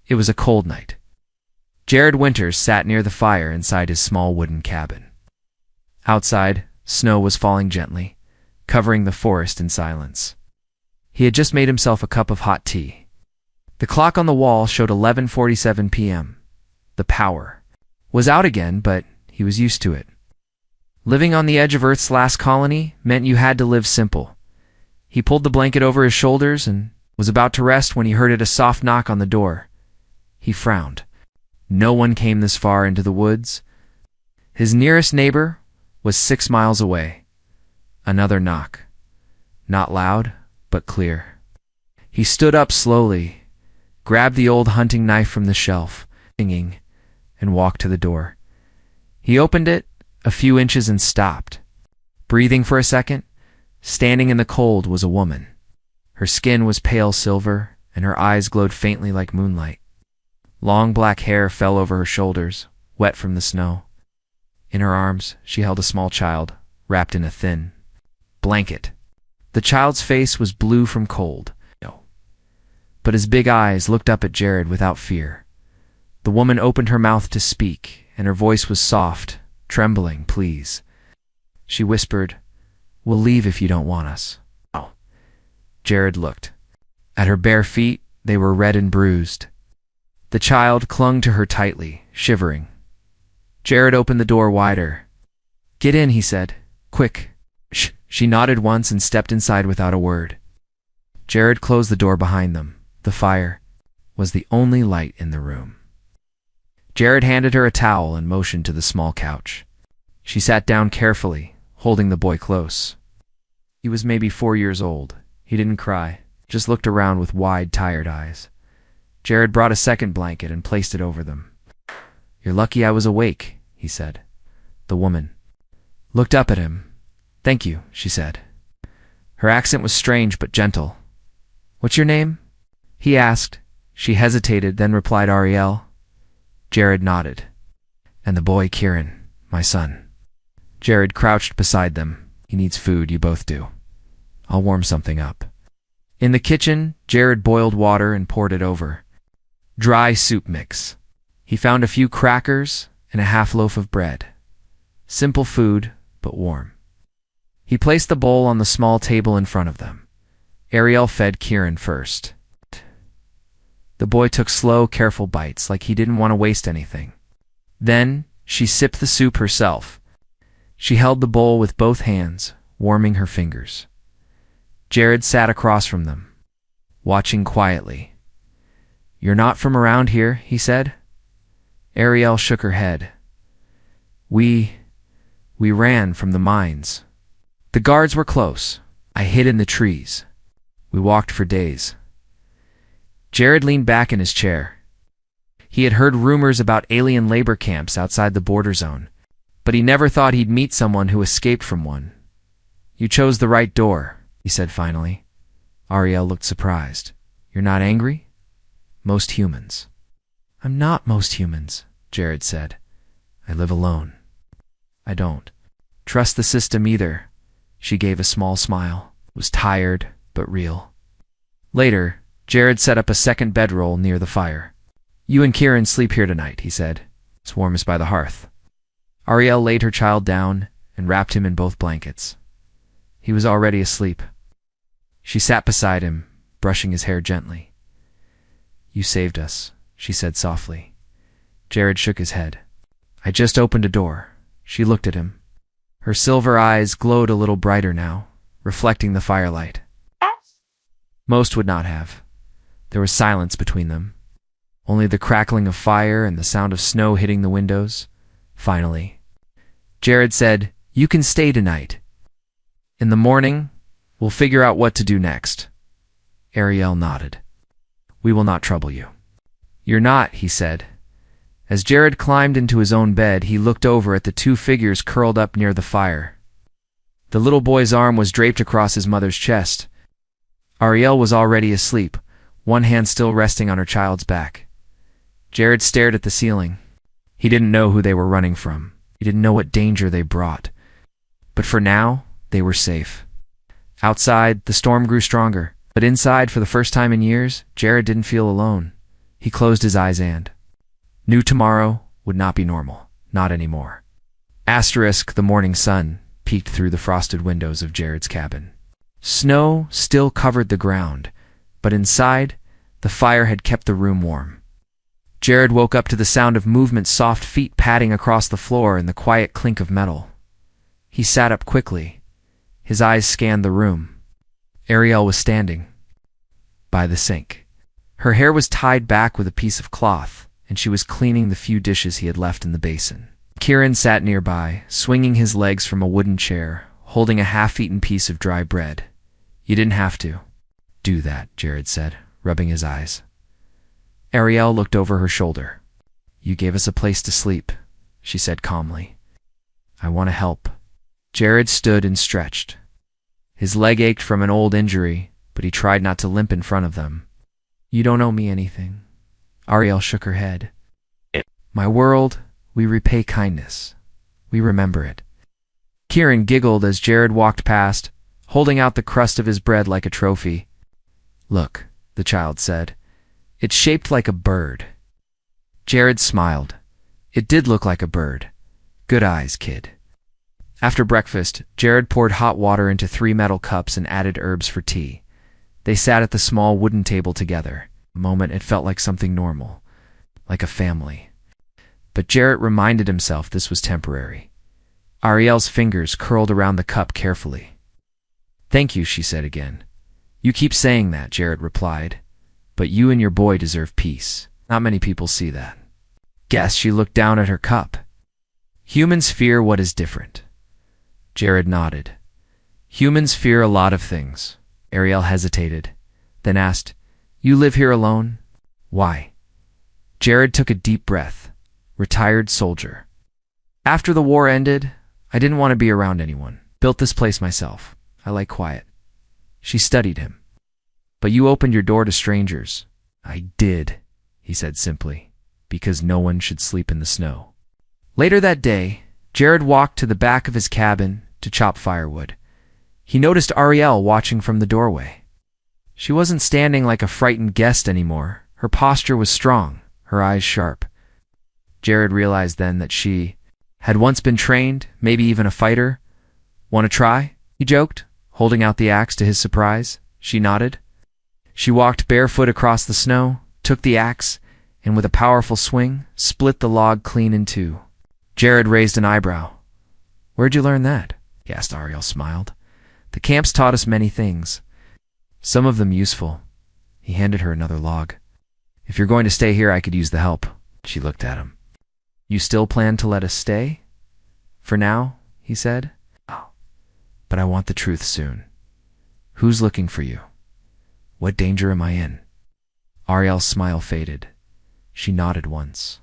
It was a cold night. Jared Winters sat near the fire inside his small wooden cabin. Outside, snow was falling gently, covering the forest in silence. He had just made himself a cup of hot tea. The clock on the wall showed 11:47 p.m. The power was out again, but he was used to it. Living on the edge of Earth's last colony meant you had to live simple. He pulled the blanket over his shoulders and was about to rest when he heard a soft knock on the door. He frowned. No one came this far into the woods. His nearest neighbor was 6 miles away. Another knock. Not loud, but clear. He stood up slowly, grabbed the old hunting knife from the shelf, singing, and walked to the door. He opened it a few inches and stopped. Breathing for a second, standing in the cold was a woman. Her skin was pale silver, and her eyes glowed faintly like moonlight. Long black hair fell over her shoulders, wet from the snow. In her arms, she held a small child, wrapped in a thin blanket. The child's face was blue from cold, but his big eyes looked up at Jared without fear. The woman opened her mouth to speak, and her voice was soft, trembling, please. She whispered, "We'll leave if you don't want us." Oh. Jared looked. At her bare feet, they were red and bruised. The child clung to her tightly, shivering. Jared opened the door wider. "Get in," he said. "Quick." Shh. She nodded once and stepped inside without a word. Jared closed the door behind them. The fire was the only light in the room. Jared handed her a towel and motioned to the small couch. She sat down carefully, holding the boy close. He was maybe 4 years old. He didn't cry, just looked around with wide, tired eyes. Jared brought a second blanket and placed it over them. "You're lucky I was awake," he said. The woman looked up at him. "Thank you," she said. Her accent was strange but gentle. "What's your name?" he asked. She hesitated, then replied, "Ariel." Jared nodded. "And the boy, Kieran, my son." Jared crouched beside them. "He needs food, you both do. I'll warm something up." In the kitchen, Jared boiled water and poured it over. Dry soup mix. He found a few crackers and a half loaf of bread. Simple food, but warm. He placed the bowl on the small table in front of them. Ariel fed Kieran first. The boy took slow, careful bites, like he didn't want to waste anything. Then she sipped the soup herself. She held the bowl with both hands, warming her fingers. Jared sat across from them, watching quietly. "You're not from around here," he said. Ariel shook her head. We ran from the mines. The guards were close. I hid in the trees. We walked for days." Jared leaned back in his chair. He had heard rumors about alien labor camps outside the border zone, but he never thought he'd meet someone who escaped from one. "You chose the right door," he said finally. Ariel looked surprised. "You're not angry?" "Most humans." "I'm not most humans," Jared said. "I live alone." "I don't trust the system either." She gave a small smile. It was tired, but real. Later, Jared set up a second bedroll near the fire. "You and Kieran sleep here tonight," he said. "It's warmest by the hearth." Ariel laid her child down and wrapped him in both blankets. He was already asleep. She sat beside him, brushing his hair gently. "You saved us," she said softly. Jared shook his head. "I just opened a door." She looked at him. Her silver eyes glowed a little brighter now, reflecting the firelight. Most would not have. There was silence between them. Only the crackling of fire and the sound of snow hitting the windows. Finally, Jared said, "You can stay tonight. In the morning, we'll figure out what to do next." Ariel nodded. "We will not trouble you." "You're not," he said. As Jared climbed into his own bed, he looked over at the two figures curled up near the fire. The little boy's arm was draped across his mother's chest. Ariel was already asleep, one hand still resting on her child's back. Jared stared at the ceiling. He didn't know who they were running from. He didn't know what danger they brought. But for now, they were safe. Outside, the storm grew stronger, but inside, for the first time in years, Jared didn't feel alone. He closed his eyes and knew tomorrow would not be normal. Not anymore. Asterisk, the morning sun peeked through the frosted windows of Jared's cabin. Snow still covered the ground, but inside, the fire had kept the room warm. Jared woke up to the sound of movement, soft feet padding across the floor and the quiet clink of metal. He sat up quickly. His eyes scanned the room. Ariel was standing by the sink. Her hair was tied back with a piece of cloth, and she was cleaning the few dishes he had left in the basin. Kieran sat nearby, swinging his legs from a wooden chair, holding a half-eaten piece of dry bread. You didn't have to do that, Jared said, rubbing his eyes. Ariel looked over her shoulder. You gave us a place to sleep, she said calmly. I want to help. Jared stood and stretched. His leg ached from an old injury, but he tried not to limp in front of them. You don't owe me anything. Ariel shook her head. My world, we repay kindness. We remember it. Kieran giggled as Jared walked past, holding out the crust of his bread like a trophy. Look, the child said. It's shaped like a bird. Jared smiled. It did look like a bird. Good eyes, kid. After breakfast, Jared poured hot water into 3 metal cups and added herbs for tea. They sat at the small wooden table together. A moment it felt like something normal, like a family. But Jared reminded himself this was temporary. Ariel's fingers curled around the cup carefully. Thank you, she said again. You keep saying that, Jared replied. But you and your boy deserve peace. Not many people see that. Guess she looked down at her cup. Humans fear what is different. Jared nodded. Humans fear a lot of things. Ariel hesitated, then asked, You live here alone? Why? Jared took a deep breath. Retired soldier. After the war ended, I didn't want to be around anyone. Built this place myself. I like quiet. She studied him. But you opened your door to strangers. I did, he said simply, because no one should sleep in the snow. Later that day, Jared walked to the back of his cabin to chop firewood. He noticed Ariel watching from the doorway. She wasn't standing like a frightened guest anymore. Her posture was strong, her eyes sharp. Jared realized then that she had once been trained, maybe even a fighter. Want to try? He joked, holding out the axe to his surprise. She nodded. She walked barefoot across the snow, took the axe, and with a powerful swing, split the log clean in two. Jared raised an eyebrow. Where'd you learn that? He asked. Ariel smiled. The camps taught us many things. Some of them useful. He handed her another log. If you're going to stay here, I could use the help. She looked at him. You still plan to let us stay? For now, he said. Oh, but I want the truth soon. Who's looking for you? What danger am I in? Ariel's smile faded. She nodded once.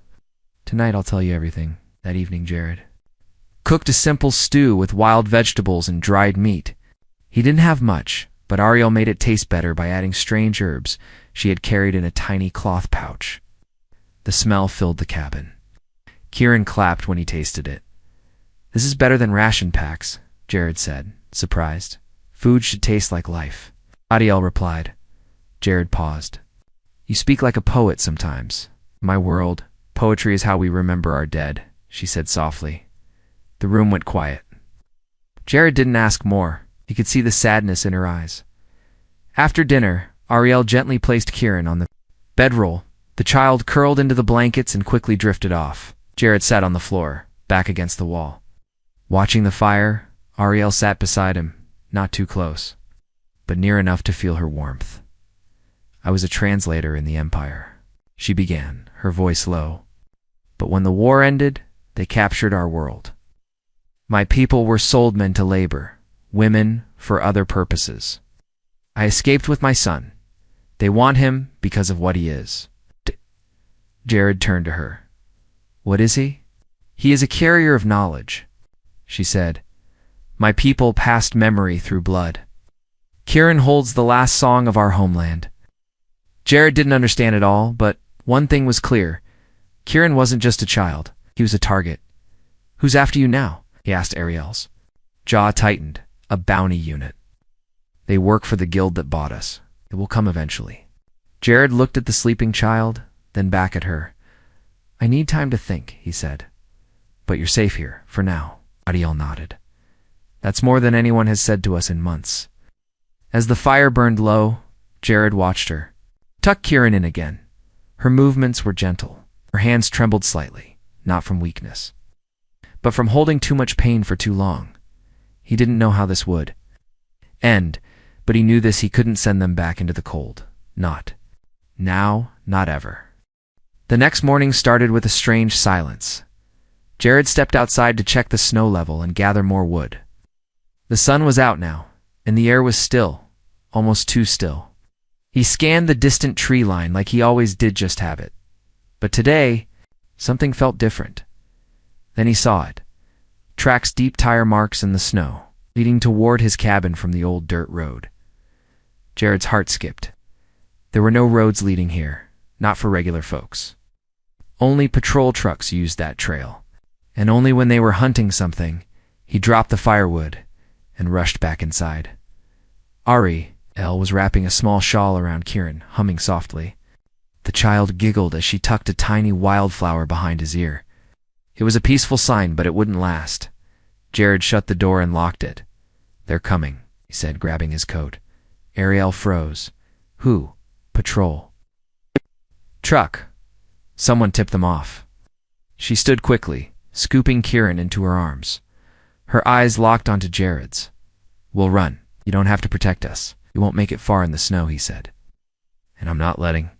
Tonight I'll tell you everything. That evening, Jared cooked a simple stew with wild vegetables and dried meat. He didn't have much, but Ariel made it taste better by adding strange herbs she had carried in a tiny cloth pouch. The smell filled the cabin. Kieran clapped when he tasted it. This is better than ration packs, Jared said, surprised. Food should taste like life. Ariel replied. Jared paused. You speak like a poet sometimes. In my world, poetry is how we remember our dead, she said softly. The room went quiet. Jared didn't ask more. He could see the sadness in her eyes. After dinner, Ariel gently placed Kieran on the bedroll. The child curled into the blankets and quickly drifted off. Jared sat on the floor, back against the wall. Watching the fire, Ariel sat beside him, not too close, but near enough to feel her warmth. I was a translator in the Empire, she began, her voice low. But when the war ended, they captured our world. My people were sold men to labor, women for other purposes. I escaped with my son. They want him because of what he is. Jared turned to her. What is he? He is a carrier of knowledge, she said. My people passed memory through blood. Kieran holds the last song of our homeland. Jared didn't understand it all, but one thing was clear. Kieran wasn't just a child. He was a target. Who's after you now? He asked Ariel's. Jaw tightened. A bounty unit. They work for the guild that bought us. It will come eventually. Jared looked at the sleeping child, then back at her. "I need time to think," he said. "But you're safe here, for now." Ariel nodded. "That's more than anyone has said to us in months." As the fire burned low, Jared watched her. Tuck Kieran in again. Her movements were gentle. Her hands trembled slightly, not from weakness, but from holding too much pain for too long. He didn't know how this would end, but he knew this: he couldn't send them back into the cold. Not now, not ever. The next morning started with a strange silence. Jared stepped outside to check the snow level and gather more wood. The sun was out now, and the air was still, almost too still. He scanned the distant tree line like he always did, just have it. But today, something felt different. Then he saw it. Tracks, deep tire marks in the snow, leading toward his cabin from the old dirt road. Jared's heart skipped. There were no roads leading here, not for regular folks. Only patrol trucks used that trail, and only when they were hunting something. He dropped the firewood and rushed back inside. Ariel was wrapping a small shawl around Kieran, humming softly. The child giggled as she tucked a tiny wildflower behind his ear. It was a peaceful sign, but it wouldn't last. Jared shut the door and locked it. "They're coming," he said, grabbing his coat. Ariel froze. "Who?" "Patrol." "Truck." Someone tipped them off. She stood quickly, scooping Kieran into her arms. Her eyes locked onto Jared's. "We'll run. You don't have to protect us. You won't make it far in the snow," he said. "And I'm not letting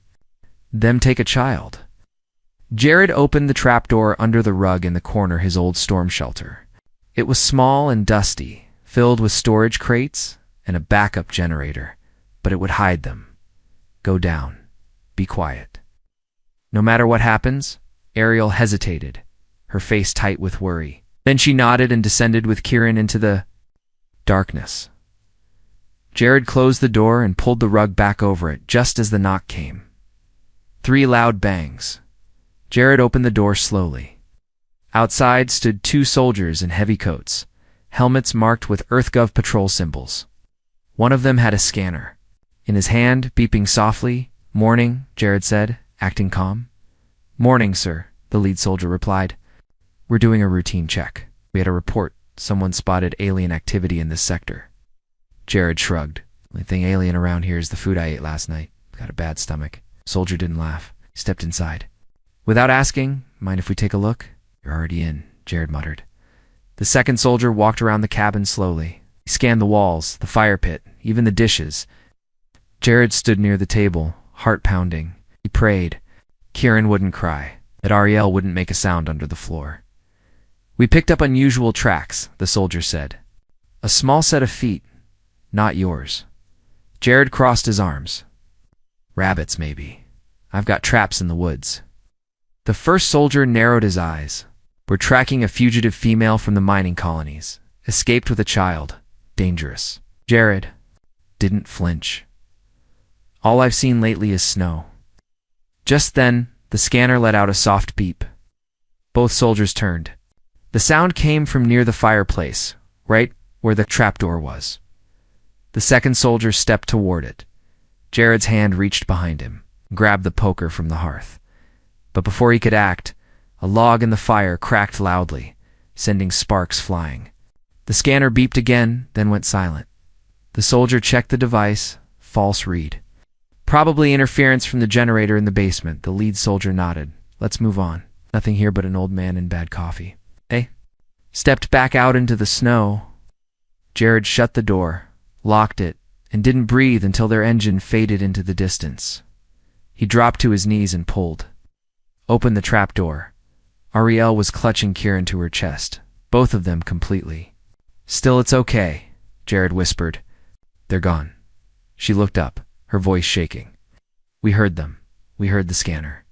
them take a child." Jared opened the trapdoor under the rug in the corner, his old storm shelter. It was small and dusty, filled with storage crates and a backup generator, but it would hide them. "Go down. Be quiet." "No matter what happens?" Ariel hesitated, her face tight with worry. Then she nodded and descended with Kieran into the darkness. Jared closed the door and pulled the rug back over it just as the knock came. 3 loud bangs. Jared opened the door slowly. Outside stood 2 soldiers in heavy coats, helmets marked with EarthGov patrol symbols. One of them had a scanner in his hand, beeping softly. "Morning," Jared said, acting calm. "Morning, sir," the lead soldier replied. "We're doing a routine check. We had a report someone spotted alien activity in this sector." Jared shrugged. "Only thing alien around here is the food I ate last night. Got a bad stomach." Soldier didn't laugh. He stepped inside. "Without asking, mind if we take a look?" "You're already in," Jared muttered. The second soldier walked around the cabin slowly. He scanned the walls, the fire pit, even the dishes. Jared stood near the table, heart pounding. He prayed Kieran wouldn't cry, that Ariel wouldn't make a sound under the floor. "We picked up unusual tracks," the soldier said. "A small set of feet, not yours." Jared crossed his arms. "Rabbits, maybe. I've got traps in the woods." The first soldier narrowed his eyes. "We're tracking a fugitive female from the mining colonies. Escaped with a child. Dangerous." Jared didn't flinch. "All I've seen lately is snow." Just then, the scanner let out a soft beep. Both soldiers turned. The sound came from near the fireplace, right where the trapdoor was. The second soldier stepped toward it. Jared's hand reached behind him, grabbed the poker from the hearth. But before he could act, a log in the fire cracked loudly, sending sparks flying. The scanner beeped again, then went silent. The soldier checked the device. False read. "Probably interference from the generator in the basement," the lead soldier nodded. "Let's move on. Nothing here but an old man and bad coffee." Stepped back out into the snow. Jared shut the door, locked it, and didn't breathe until their engine faded into the distance. He dropped to his knees and pulled. Opened the trapdoor. Ariel was clutching Kieran to her chest, both of them completely. "Still, it's okay," Jared whispered. "They're gone." She looked up, her voice shaking. "We heard them. We heard the scanner."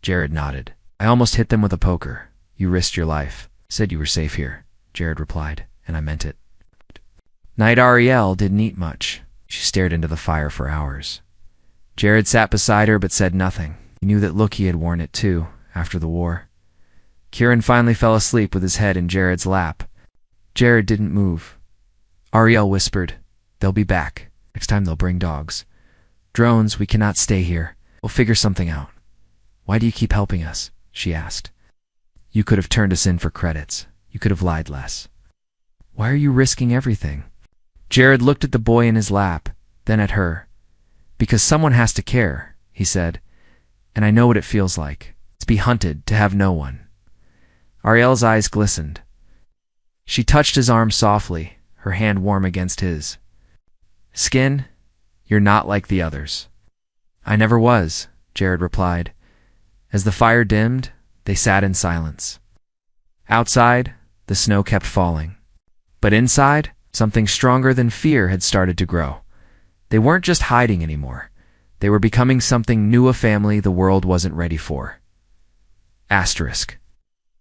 Jared nodded. "I almost hit them with a poker. You risked your life. Said you were safe here," Jared replied, "and I meant it." Night Ariel didn't eat much. She stared into the fire for hours. Jared sat beside her but said nothing. He knew that look he had worn it too, after the war. Kieran finally fell asleep with his head in Jared's lap. Jared didn't move. Ariel whispered, "They'll be back. Next time they'll bring dogs. Drones, we cannot stay here. We'll figure something out." "Why do you keep helping us?" she asked. "You could have turned us in for credits. You could have lied less. Why are you risking everything?" Jared looked at the boy in his lap, then at her. "Because someone has to care," he said, "and I know what it feels like. To be hunted, to have no one." Ariel's eyes glistened. She touched his arm softly, her hand warm against his. "Skin, you're not like the others." "I never was," Jared replied. As the fire dimmed, they sat in silence. Outside, the snow kept falling. But inside, something stronger than fear had started to grow. They weren't just hiding anymore. They were becoming something new, a family the world wasn't ready for. Asterisk.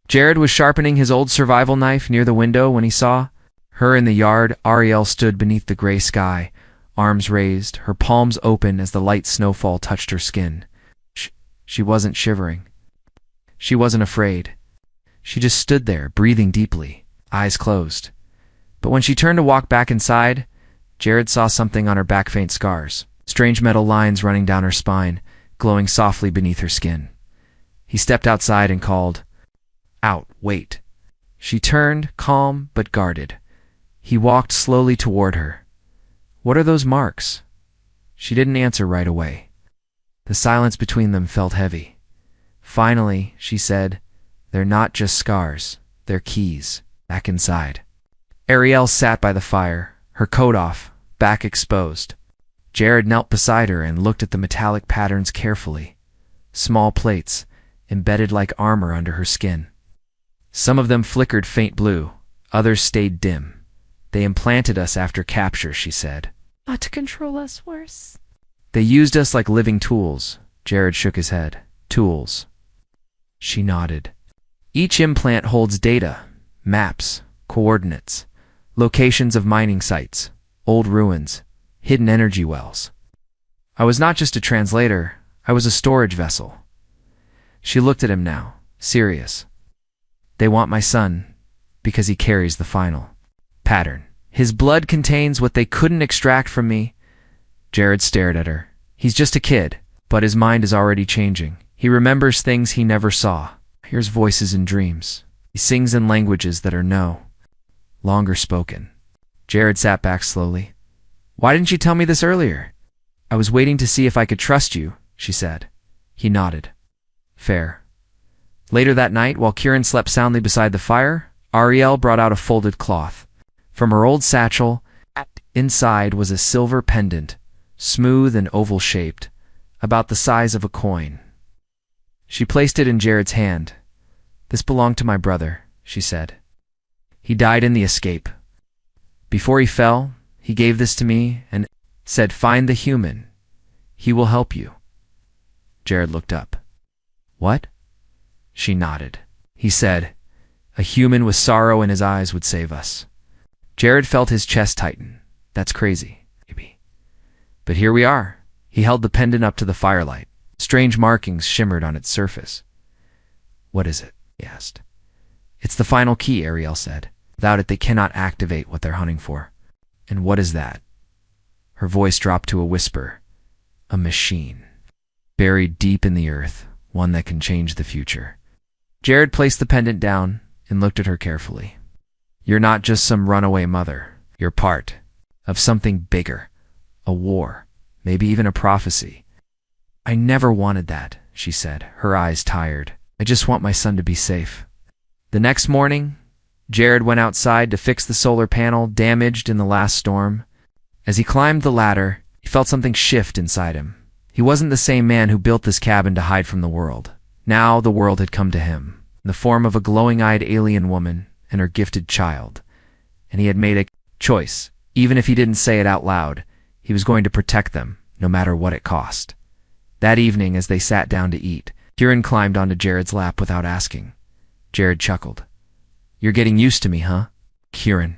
Jared was sharpening his old survival knife near the window when he saw her in the yard. Ariel stood beneath the gray sky, arms raised, her palms open as the light snowfall touched her skin. She wasn't shivering. She wasn't afraid. She just stood there, breathing deeply, eyes closed. But when she turned to walk back inside, Jared saw something on her back, faint scars, strange metal lines running down her spine, glowing softly beneath her skin. He stepped outside and called, "Out, wait." She turned, calm but guarded. He walked slowly toward her. "What are those marks?" She didn't answer right away. The silence between them felt heavy. Finally, she said, "They're not just scars, they're keys, back inside." Ariel sat by the fire, her coat off, back exposed. Jared knelt beside her and looked at the metallic patterns carefully. Small plates, embedded like armor under her skin. Some of them flickered faint blue, others stayed dim. "They implanted us after capture," she said. "Not to control us worse." "They used us like living tools." Jared shook his head. "Tools." She nodded. "Each implant holds data, maps, coordinates, locations of mining sites, old ruins, hidden energy wells. I was not just a translator, I was a storage vessel." She looked at him now, serious. "They want my son, because he carries the final pattern. His blood contains what they couldn't extract from me." Jared stared at her. He's just a kid, but his mind is already changing. He remembers things he never saw, hears voices in dreams. He sings in languages that are no longer spoken. Jared sat back slowly. "Why didn't you tell me this earlier?" "I was waiting to see if I could trust you," she said. He nodded. "Fair." Later that night, while Kieran slept soundly beside the fire, Ariel brought out a folded cloth. From her old satchel, inside was a silver pendant, smooth and oval-shaped, about the size of a coin. She placed it in Jared's hand. "This belonged to my brother," she said. "He died in the escape. Before he fell, he gave this to me and said, 'Find the human. He will help you.'" Jared looked up. "What?" She nodded. "He said, 'A human with sorrow in his eyes would save us.'" Jared felt his chest tighten. "That's crazy, maybe. But here we are." He held the pendant up to the firelight. Strange markings shimmered on its surface. "What is it?" he asked. "It's the final key," Ariel said. "Without it, they cannot activate what they're hunting for." "And what is that?" Her voice dropped to a whisper. "A machine. Buried deep in the earth, one that can change the future." Jared placed the pendant down and looked at her carefully. "You're not just some runaway mother. You're part of something bigger. A war. Maybe even a prophecy." "I never wanted that," she said, her eyes tired. "I just want my son to be safe." The next morning, Jared went outside to fix the solar panel damaged in the last storm. As he climbed the ladder, he felt something shift inside him. He wasn't the same man who built this cabin to hide from the world. Now the world had come to him, in the form of a glowing-eyed alien woman and her gifted child. And he had made a choice. Even if he didn't say it out loud, he was going to protect them, no matter what it cost. That evening, as they sat down to eat, Kieran climbed onto Jared's lap without asking. Jared chuckled. "You're getting used to me, huh?" Kieran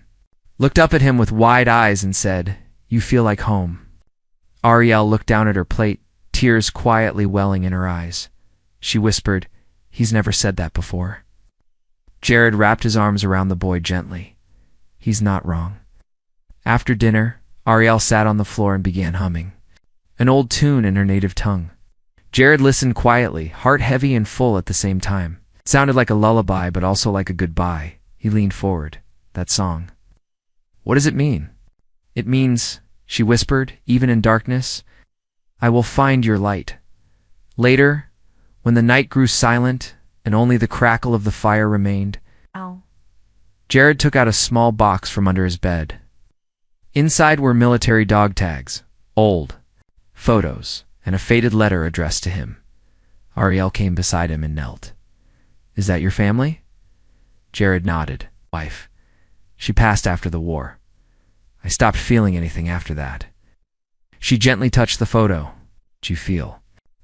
looked up at him with wide eyes and said, "You feel like home." Ariel looked down at her plate, tears quietly welling in her eyes. She whispered, "He's never said that before." Jared wrapped his arms around the boy gently. He's not wrong. After dinner, Ariel sat on the floor and began humming an old tune in her native tongue. Jared listened quietly, heart heavy and full at the same time. It sounded like a lullaby, but also like a goodbye. He leaned forward. That song. What does it mean? It means, she whispered, even in darkness, I will find your light. Later, when the night grew silent and only the crackle of the fire remained, Ow. Jared took out a small box from under his bed. Inside were military dog tags, old, photos, and a faded letter addressed to him. Ariel came beside him and knelt. Is that your family? Jared nodded. Wife. She passed after the war. I stopped feeling anything after that. She gently touched the photo. Did you feel?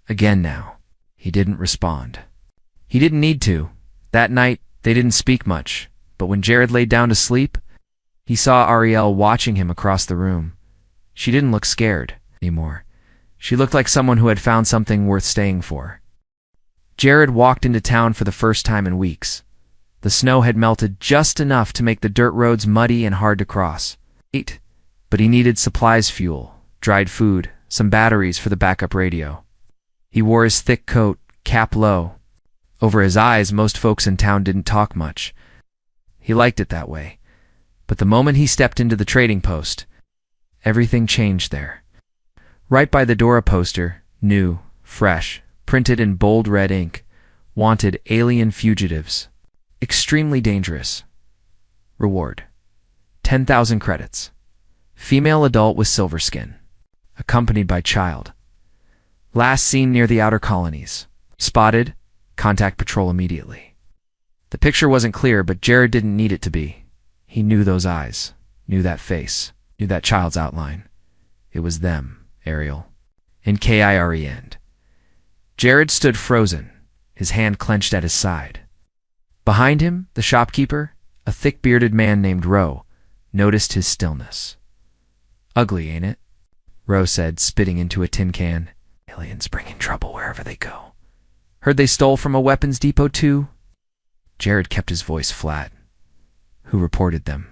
Again now. He didn't respond. He didn't need to. That night, they didn't speak much, but when Jared laid down to sleep, he saw Ariel watching him across the room. She didn't look scared anymore. She looked like someone who had found something worth staying for. Jared walked into town for the first time in weeks. The snow had melted just enough to make the dirt roads muddy and hard to cross. But he needed supplies, fuel, dried food, some batteries for the backup radio. He wore his thick coat, cap low. Over his eyes, most folks in town didn't talk much. He liked it that way. But the moment he stepped into the trading post, everything changed there. Right by the door a poster, new, fresh, printed in bold red ink, wanted alien fugitives. Extremely dangerous. Reward. 10,000 credits. Female adult with silver skin. Accompanied by child. Last seen near the outer colonies. Spotted. Contact patrol immediately. The picture wasn't clear, but Jared didn't need it to be. He knew those eyes. Knew that face. Knew that child's outline. It was them, Ariel. And Kire. Jared stood frozen, his hand clenched at his side. Behind him, the shopkeeper, a thick-bearded man named Ro, noticed his stillness. Ugly, ain't it? Ro said, spitting into a tin can. Aliens bringing trouble wherever they go. Heard they stole from a weapons depot too? Jared kept his voice flat. Who reported them?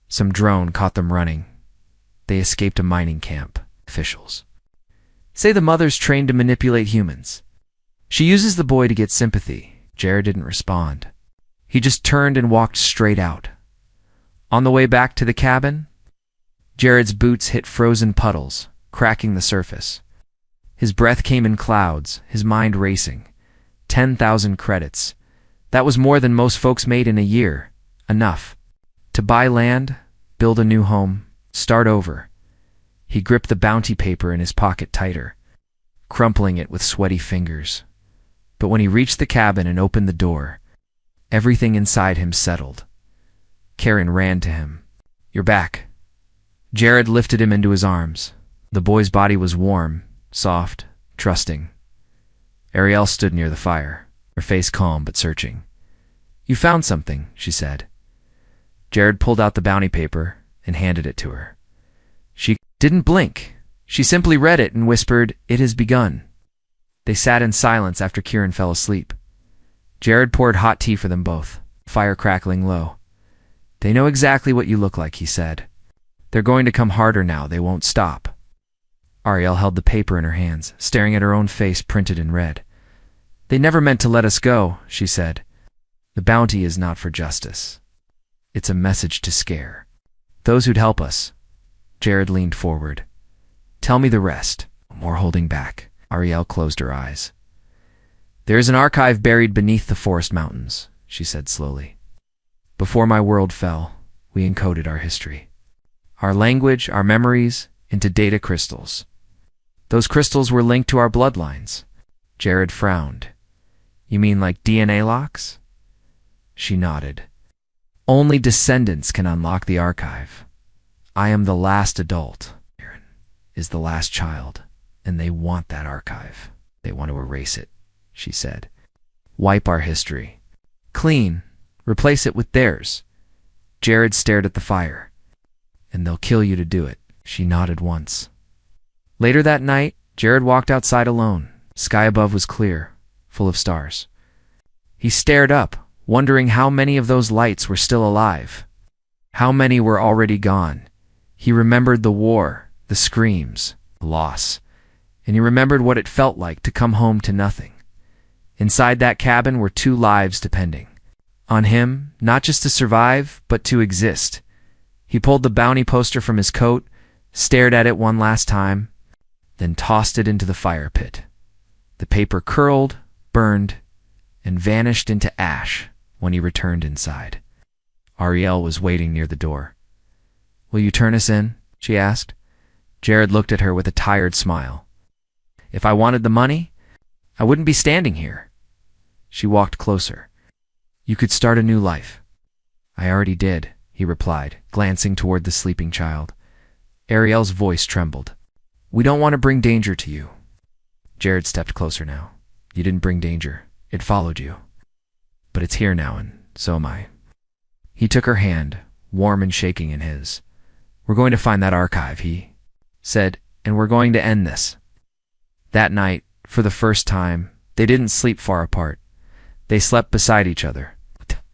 Some drone caught them running. They escaped a mining camp. Officials. Say the mother's trained to manipulate humans. She uses the boy to get sympathy. Jared didn't respond. He just turned and walked straight out. On the way back to the cabin, Jared's boots hit frozen puddles, cracking the surface. His breath came in clouds, his mind racing. 10,000 credits. That was more than most folks made in a year. Enough. To buy land, build a new home, start over. He gripped the bounty paper in his pocket tighter, crumpling it with sweaty fingers. But when he reached the cabin and opened the door, everything inside him settled. Karen ran to him. You're back. Jared lifted him into his arms. The boy's body was warm, soft, trusting. Ariel stood near the fire, her face calm but searching. You found something, she said. Jared pulled out the bounty paper and handed it to her. She didn't blink. She simply read it and whispered, It has begun. They sat in silence after Kieran fell asleep. Jared poured hot tea for them both, fire crackling low. They know exactly what you look like, he said. They're going to come harder now. They won't stop. Ariel held the paper in her hands, staring at her own face printed in red. They never meant to let us go, she said. The bounty is not for justice. It's a message to scare those who'd help us. Jared leaned forward. Tell me the rest. More holding back. Ariel closed her eyes. There is an archive buried beneath the forest mountains, she said slowly. Before my world fell, we encoded our history. Our language, our memories, into data crystals. Those crystals were linked to our bloodlines. Jared frowned. You mean like DNA locks? She nodded. Only descendants can unlock the archive. I am the last adult. Aaron is the last child, and they want that archive. They want to erase it, she said. Wipe our history. Clean. Replace it with theirs. Jared stared at the fire. And they'll kill you to do it. She nodded once. Later that night, Jared walked outside alone. Sky above was clear, full of stars. He stared up, wondering how many of those lights were still alive. How many were already gone. He remembered the war, the screams, the loss, and he remembered what it felt like to come home to nothing. Inside that cabin were 2 lives depending on him, not just to survive, but to exist. He pulled the bounty poster from his coat, stared at it one last time, then tossed it into the fire pit. The paper curled, burned, and vanished into ash when he returned inside. Ariel was waiting near the door. "Will you turn us in?" she asked. Jared looked at her with a tired smile. "If I wanted the money, I wouldn't be standing here." She walked closer. "You could start a new life." "I already did," he replied, glancing toward the sleeping child. Ariel's voice trembled. "We don't want to bring danger to you." Jared stepped closer now. "You didn't bring danger. It followed you. But it's here now, and so am I." He took her hand, warm and shaking in his. "We're going to find that archive," he said, "and we're going to end this." That night, for the first time, they didn't sleep far apart. They slept beside each other,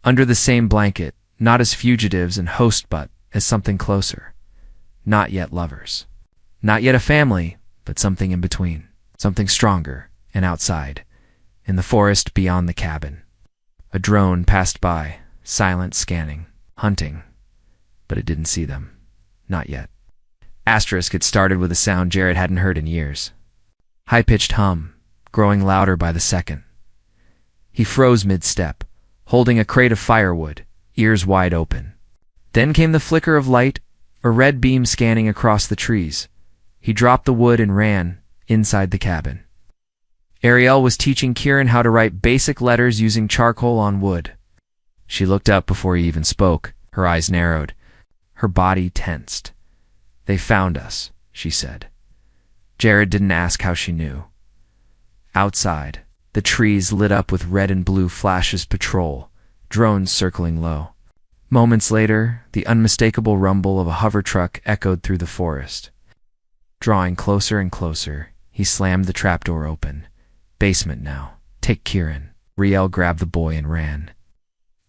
under the same blanket, not as fugitives and hosts but as something closer. Not yet lovers. Not yet a family, but something in between. Something stronger and outside, in the forest beyond the cabin. A drone passed by, silent, scanning, hunting, but it didn't see them. Not yet. Asterisk had started with a sound Jared hadn't heard in years. High-pitched hum, growing louder by the second. He froze mid-step, holding a crate of firewood, ears wide open. Then came the flicker of light, a red beam scanning across the trees. He dropped the wood and ran inside the cabin. Ariel was teaching Kieran how to write basic letters using charcoal on wood. She looked up before he even spoke, her eyes narrowed, her body tensed. "They found us," she said. Jared didn't ask how she knew. Outside, the trees lit up with red and blue flashes patrol, drones circling low. Moments later, the unmistakable rumble of a hover truck echoed through the forest. Drawing closer and closer, he slammed the trapdoor open. Basement now. Take Kieran. Riel grabbed the boy and ran.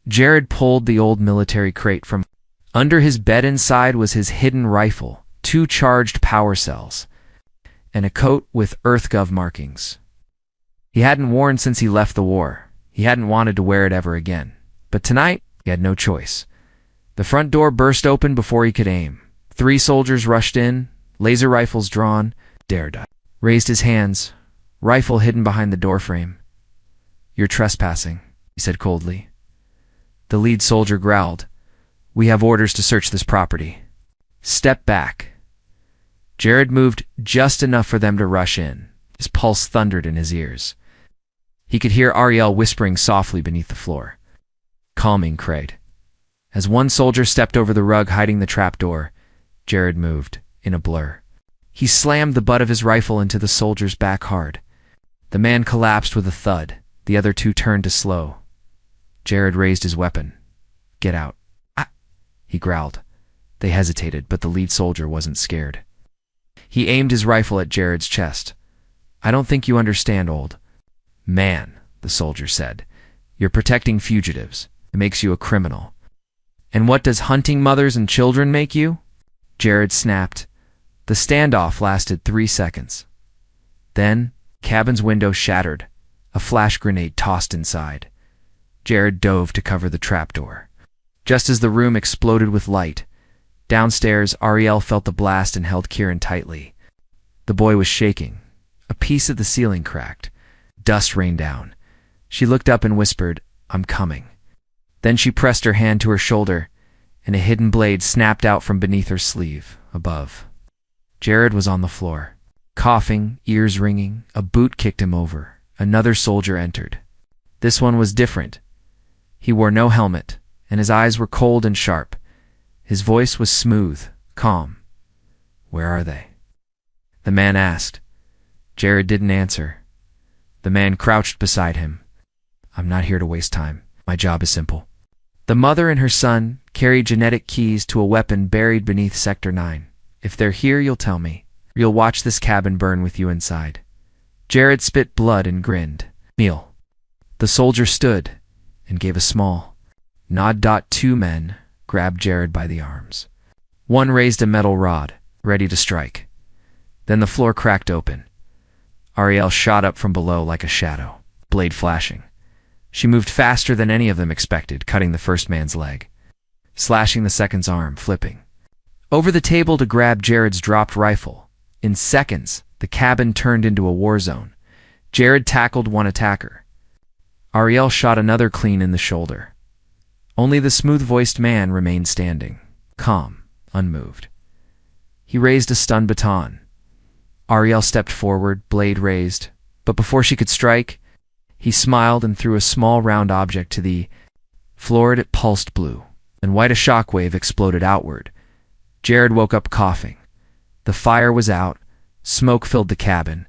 Jared pulled the old military crate from under his bed. Inside was his hidden rifle, 2 charged power cells, and a coat with EarthGov markings. He hadn't worn since he left the war. He hadn't wanted to wear it ever again. But tonight, he had no choice. The front door burst open before he could aim. 3 soldiers rushed in, laser rifles drawn. Jared raised his hands, rifle hidden behind the doorframe. "You're trespassing," he said coldly. The lead soldier growled. "We have orders to search this property." "Step back." Jared moved just enough for them to rush in. His pulse thundered in his ears. He could hear Ariel whispering softly beneath the floor. Calming crate. As one soldier stepped over the rug hiding the trapdoor, Jared moved, in a blur. He slammed the butt of his rifle into the soldier's back hard. The man collapsed with a thud. The other 2 turned to slow. Jared raised his weapon. "Get out." "Ah!" he growled. They hesitated, but the lead soldier wasn't scared. He aimed his rifle at Jared's chest. "I don't think you understand, old man," the soldier said. "You're protecting fugitives. It makes you a criminal." "And what does hunting mothers and children make you?" Jared snapped. The standoff lasted 3 seconds. Then, cabin's window shattered. A flash grenade tossed inside. Jared dove to cover the trapdoor. Just as the room exploded with light, downstairs, Ariel felt the blast and held Kieran tightly. The boy was shaking. A piece of the ceiling cracked. Dust rained down. She looked up and whispered, "I'm coming." Then she pressed her hand to her shoulder, and a hidden blade snapped out from beneath her sleeve, above. Jared was on the floor, coughing, ears ringing. A boot kicked him over. Another soldier entered. This one was different. He wore no helmet, and his eyes were cold and sharp. His voice was smooth, calm. "Where are they?" the man asked. Jared didn't answer. The man crouched beside him. "I'm not here to waste time. My job is simple." The mother and her son carried genetic keys to a weapon buried beneath Sector 9. "If they're here, you'll tell me. You'll watch this cabin burn with you inside." Jared spit blood and grinned. "Kneel." The soldier stood and gave a small nod. 2 men grabbed Jared by the arms. One raised a metal rod, ready to strike. Then the floor cracked open. Ariel shot up from below like a shadow, blade flashing. She moved faster than any of them expected, cutting the first man's leg, slashing the second's arm, flipping over the table to grab Jared's dropped rifle. In seconds, the cabin turned into a war zone. Jared tackled one attacker. Ariel shot another clean in the shoulder. Only the smooth-voiced man remained standing, calm, unmoved. He raised a stun baton. Ariel stepped forward, blade raised, but before she could strike, he smiled and threw a small round object to the floor. It pulsed blue, and white a shockwave exploded outward. Jared woke up coughing. The fire was out, smoke filled the cabin.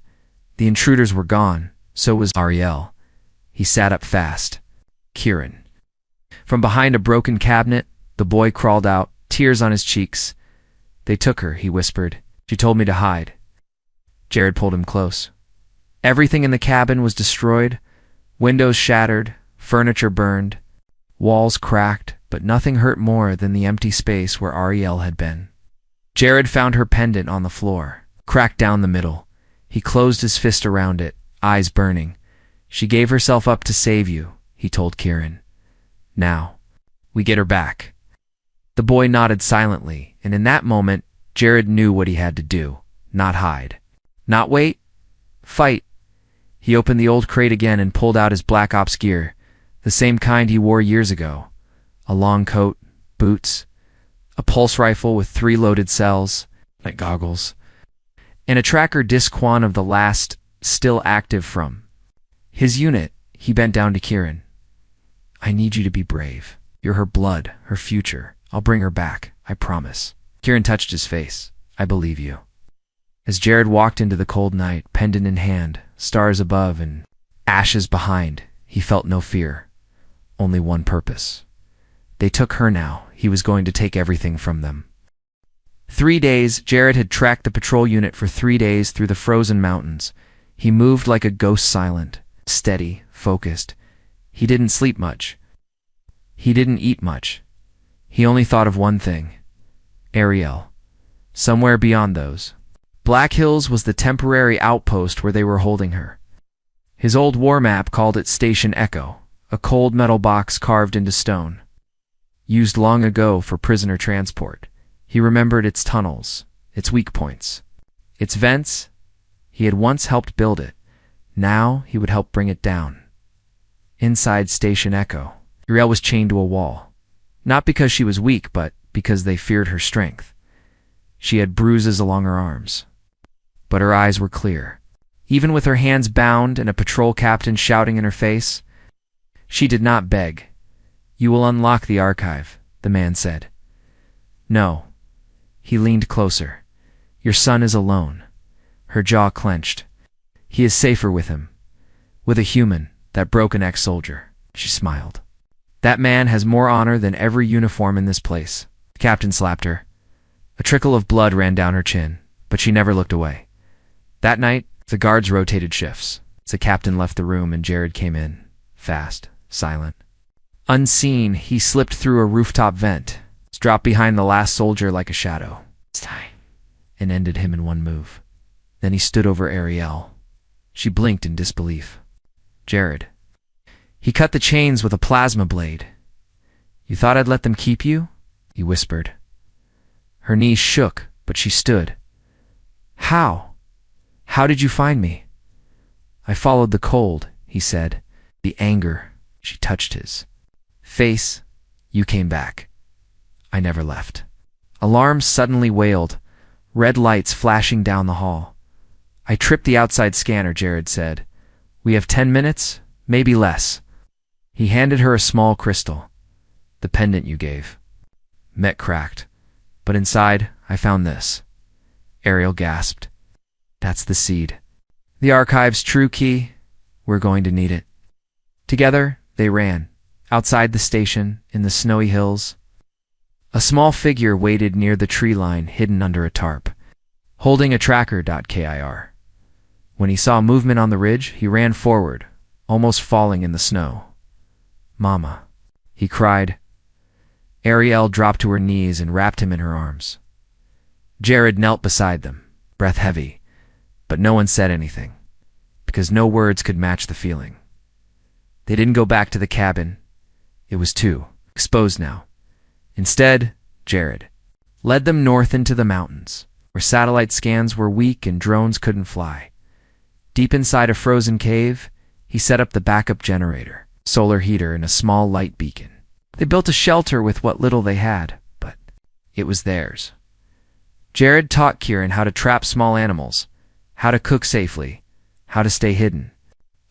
The intruders were gone, so was Ariel. He sat up fast. Kieran. From behind a broken cabinet, the boy crawled out, tears on his cheeks. "They took her," he whispered. "She told me to hide." Jared pulled him close. Everything in the cabin was destroyed. Windows shattered, furniture burned, walls cracked, but nothing hurt more than the empty space where Ariel had been. Jared found her pendant on the floor, cracked down the middle. He closed his fist around it, eyes burning. "She gave herself up to save you," he told Kieran. "Now, we get her back." The boy nodded silently, and in that moment, Jared knew what he had to do. Not hide. Not wait. Fight. He opened the old crate again and pulled out his Black Ops gear, the same kind he wore years ago. A long coat, boots, a pulse rifle with 3 loaded cells, like goggles, and a tracker disc one of the last still active from his unit. He bent down to Kieran. "I need you to be brave. You're her blood, her future. I'll bring her back, I promise." Kieran touched his face. "I believe you." As Jared walked into the cold night, pendant in hand, stars above and ashes behind, he felt no fear, only one purpose. They took her now. He was going to take everything from them. 3 days, Jared had tracked the patrol unit for 3 days through the frozen mountains. He moved like a ghost, silent, steady, focused. He didn't sleep much. He didn't eat much. He only thought of one thing. Ariel. Somewhere beyond those Black Hills was the temporary outpost where they were holding her. His old war map called it Station Echo, a cold metal box carved into stone, used long ago for prisoner transport. He remembered its tunnels, its weak points, its vents. He had once helped build it. Now he would help bring it down. Inside Station Echo, Ariel was chained to a wall. Not because she was weak, but because they feared her strength. She had bruises along her arms, but her eyes were clear. Even with her hands bound and a patrol captain shouting in her face, she did not beg. "You will unlock the archive," the man said. "No." He leaned closer. "Your son is alone." Her jaw clenched. "He is safer with him. With a human, that broken ex-soldier." She smiled. "That man has more honor than every uniform in this place." The captain slapped her. A trickle of blood ran down her chin, but she never looked away. That night, the guards rotated shifts. The captain left the room and Jared came in, fast, silent. Unseen, he slipped through a rooftop vent, dropped behind the last soldier like a shadow, and ended him in one move. Then he stood over Ariel. She blinked in disbelief. "Jared." He cut the chains with a plasma blade. "You thought I'd let them keep you?" he whispered. Her knees shook, but she stood. "How? How did you find me?" "I followed the cold," he said. The anger. She touched his face. "You came back. I never left." Alarms suddenly wailed, red lights flashing down the hall. "I tripped the outside scanner," Jared said. "We have 10 minutes, maybe less." He handed her a small crystal. "The pendant you gave." Met cracked. "But inside, I found this." Ariel gasped. "That's the seed. The archive's true key. We're going to need it." Together, they ran. Outside the station, in the snowy hills, a small figure waited near the tree line hidden under a tarp, holding a tracker.kir. When he saw movement on the ridge, he ran forward, almost falling in the snow. "Mama," he cried. Ariel dropped to her knees and wrapped him in her arms. Jared knelt beside them, breath heavy, but no one said anything. because no words could match the feeling. They didn't go back to the cabin. It was too exposed now. Instead, Jared led them north into the mountains, where satellite scans were weak and drones couldn't fly. Deep inside a frozen cave, he set up the backup generator, solar heater, and a small light beacon. They built a shelter with what little they had, but it was theirs. Jared taught Kieran how to trap small animals, how to cook safely, how to stay hidden.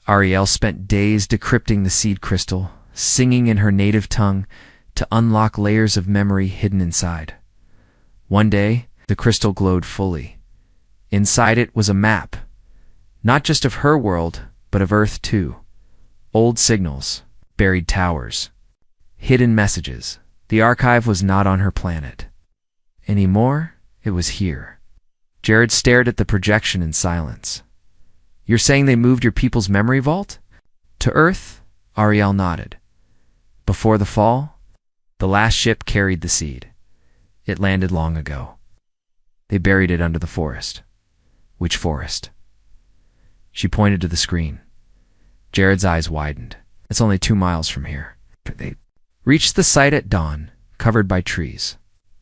Ariel spent days decrypting the seed crystal, singing in her native tongue to unlock layers of memory hidden inside. One day, the crystal glowed fully. Inside it was a map, not just of her world, but of Earth too. Old signals, buried towers, hidden messages. The archive was not on her planet. Anymore, it was here. Jared stared at the projection in silence. "You're saying they moved your people's memory vault to Earth?" Ariel nodded. "Before the fall, the last ship carried the seed. It landed long ago. They buried it under the forest." "Which forest?" She pointed to the screen. Jared's eyes widened. "It's only 2 miles from here." They reached the site at dawn, covered by trees.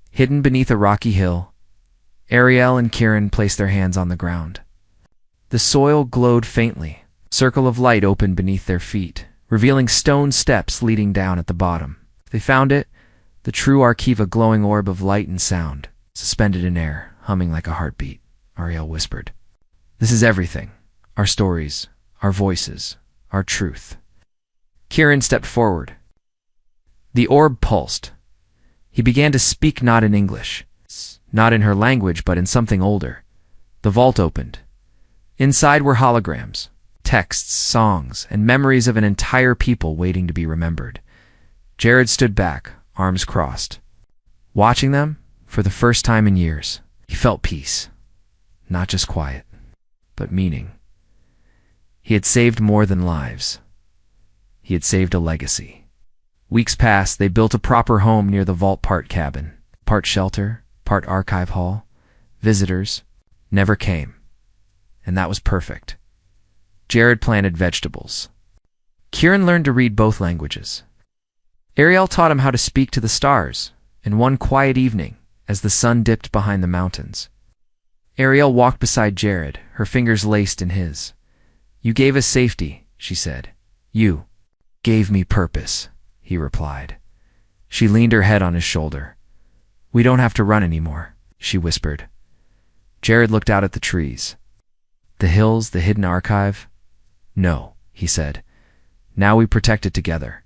Hidden beneath a rocky hill, Ariel and Kieran placed their hands on the ground. The soil glowed faintly. A circle of light opened beneath their feet, revealing stone steps leading down at the bottom. They found it, the true Arkiva glowing orb of light and sound, suspended in air, humming like a heartbeat. Ariel whispered, "This is everything. Our stories, our voices, our truth." Kieran stepped forward. The orb pulsed. He began to speak, not in English, not in her language, but in something older. The vault opened. Inside were holograms, texts, songs, and memories of an entire people waiting to be remembered. Jared stood back, arms crossed. Watching them, for the first time in years, he felt peace. Not just quiet, but meaning. He had saved more than lives. He had saved a legacy. Weeks passed. They built a proper home near the vault, part cabin, part shelter, part archive hall. Visitors never came. And that was perfect. Jared planted vegetables. Kieran learned to read both languages. Ariel taught him how to speak to the stars. And one quiet evening, as the sun dipped behind the mountains, Ariel walked beside Jared, her fingers laced in his. "You gave us safety," she said. "You gave me purpose," he replied. She leaned her head on his shoulder. "We don't have to run anymore," she whispered. Jared looked out at the trees. "The hills, the hidden archive?" "No," he said. "Now we protect it together."